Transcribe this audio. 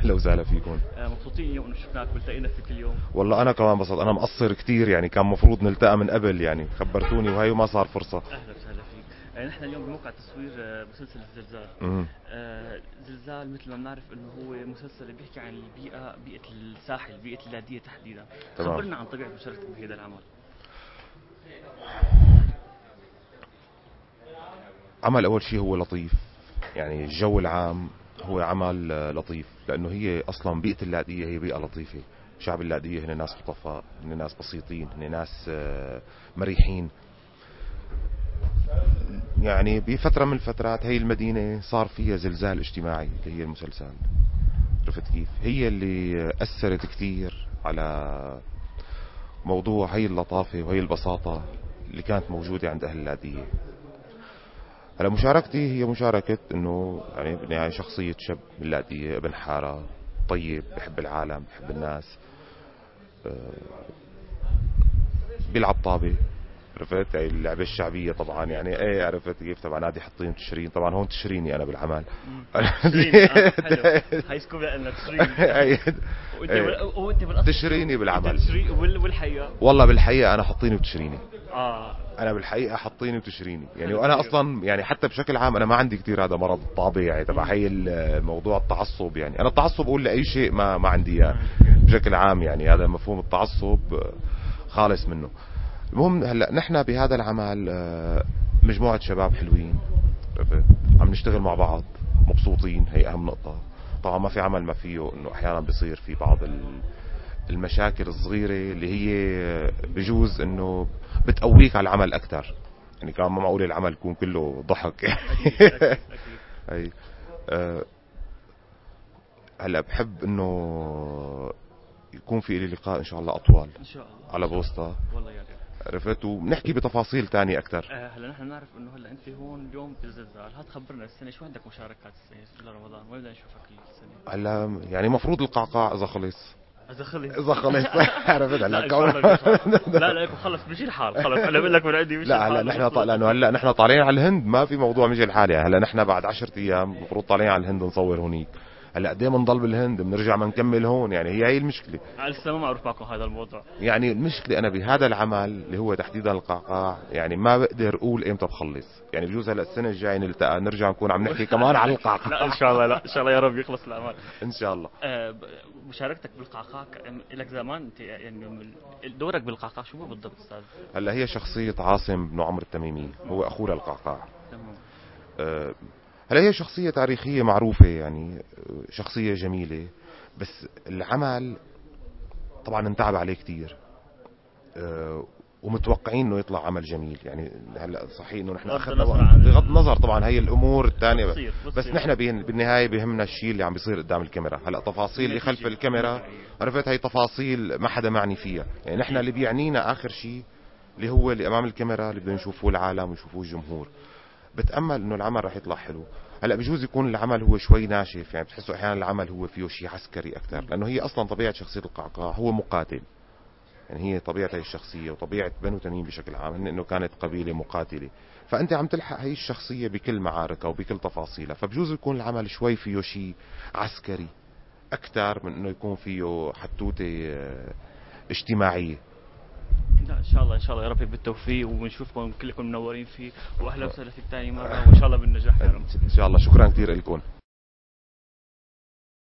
اهلا وسهلا فيكم. مبسوطين اليوم انه شفناك والتقينا فيك اليوم. والله انا كمان انبسطت، انا مقصر كثير يعني، كان مفروض نلتقى من قبل يعني، خبرتوني وهي وما صار فرصة. اهلا وسهلا فيك. نحن اليوم بموقع تصوير مسلسل الزلزال. زلزال مثل ما بنعرف انه هو مسلسل بيحكي عن البيئة، بيئة الساحل، بيئة اللاذقية تحديدا. تمام. خبرنا عن طبيعة مشاركتك بهذا العمل. عمل اول شيء هو لطيف، يعني الجو العام هو عمل لطيف، لانه هي اصلا بيئة اللاذقية هي بيئة لطيفة. شعب اللاذقية هن ناس لطفاء، هن ناس بسيطين، هن ناس مريحين. يعني بفترة من الفترات هي المدينة صار فيها زلزال اجتماعي اللي هي المسلسل. عرفت كيف؟ هي اللي أثرت كثير على موضوع هي اللطافة وهي البساطة اللي كانت موجودة عند أهل اللاذقية. هلا مشاركتي هي مشاركة انه يعني بالنهاية شخصية شاب من اللاذقية، ابن حارة، طيب، بحب العالم، بحب الناس، بيلعب طابة. عرفت هاي اللعبة الشعبية طبعا، يعني ايه عرفت كيف؟ طبعا نادي حطين تشرين، طبعا هون تشريني انا بالعمل. تشرين حلو، هاي سكوب لنا تشرين. وانت بالاصل تشريني بالعمل والحقيقة والله بالحقيقة انا حطيني وتشريني. اه انا بالحقيقة حطيني وتشريني يعني، وانا اصلا يعني حتى بشكل عام انا ما عندي كثير هذا مرض الطابع تبع هي الموضوع التعصب. يعني انا التعصب اقول لاي شيء ما عندي اياه بشكل عام، يعني هذا مفهوم التعصب خالص منه. المهم هلا نحن بهذا العمل مجموعة شباب حلوين، عم نشتغل مع بعض مبسوطين، هي اهم نقطة. طبعا ما في عمل ما فيه انه احيانا بيصير في بعض المشاكل الصغيرة اللي هي بجوز انه بتقويك على العمل اكثر، يعني كمان ما معقول العمل يكون كله ضحك. هي هلا بحب انه يكون في لي لقاء ان شاء الله اطول ان شاء الله على بوسطة. والله يا ريت. عرفت، وبنحكي بتفاصيل تانية اكثر. هلا نحن نعرف انه هلا انت هون اليوم بالزلزال، هات خبرنا السنه شو عندك مشاركات السنه لرمضان، وين بدنا نشوفك السنه؟ هلا يعني مفروض القعقاع اذا خلص اذا خلص عرفت هلا لا يكون خلص بيجي الحال، خلص انا بقول لك من عندي مش لا هلا نحن لانه هلا نحن طالعين على الهند، ما في موضوع مجي الحال يعني. هلا نحن بعد 10 ايام المفروض طالعين على الهند نصور هونيك. هلا قد ايه بنضل بالهند بنرجع ما نكمل هون، يعني هي المشكله. لسه ما معروف معكم هذا الموضوع. يعني المشكله انا بهذا العمل اللي هو تحديدا القعقاع، يعني ما بقدر اقول امتى بخلص. يعني بجوز هلا السنه الجايه نلتقى نرجع نكون عم نحكي كمان على القعقاع. لا ان شاء الله، لا ان شاء الله يا رب يخلص الاعمال ان شاء الله. مشاركتك بالقعقاع لك زمان انت، يعني دورك بالقعقاع شو هو بالضبط استاذ؟ هلا هي شخصيه عاصم بن عمرو التميمي، هو اخو للقعقاع. تمام. هلا هي شخصية تاريخية معروفة يعني، شخصية جميلة، بس العمل طبعا انتعب عليه كتير، ومتوقعين انه يطلع عمل جميل. يعني هلا صحيح انه نحن اخذنا بغض النظر طبعا هي الامور الثانية، بس نحن بالنهاية بيهمنا الشيء اللي عم بيصير قدام الكاميرا. هلا تفاصيل اللي خلف الكاميرا عرفت هي تفاصيل ما حدا معني فيها، يعني نحن اللي بيعنينا اخر شيء اللي هو اللي امام الكاميرا اللي بدنا نشوفه العالم ويشوفوه الجمهور. بتأمل انه العمل رح يطلع حلو. هلا بجوز يكون العمل هو شوي ناشف، يعني بتحسوا احيانا العمل هو فيه شيء عسكري اكثر، لانه هي اصلا طبيعة شخصية القعقاع هو مقاتل. يعني هي طبيعة هي الشخصية وطبيعة بنو تميم بشكل عام انه كانت قبيلة مقاتلة، فانت عم تلحق هي الشخصية بكل معاركها وبكل تفاصيلها، فبجوز يكون العمل شوي فيه شيء عسكري اكثر من انه يكون فيه حتوتة اجتماعية. لا ان شاء الله، ان شاء الله يا رب بالتوفيق، ونشوفكم كلكم منورين فيه، واهلا وسهلا فيك ثاني مره، وان شاء الله بالنجاح يا رب. ان شاء الله، شكرا كثير لكم.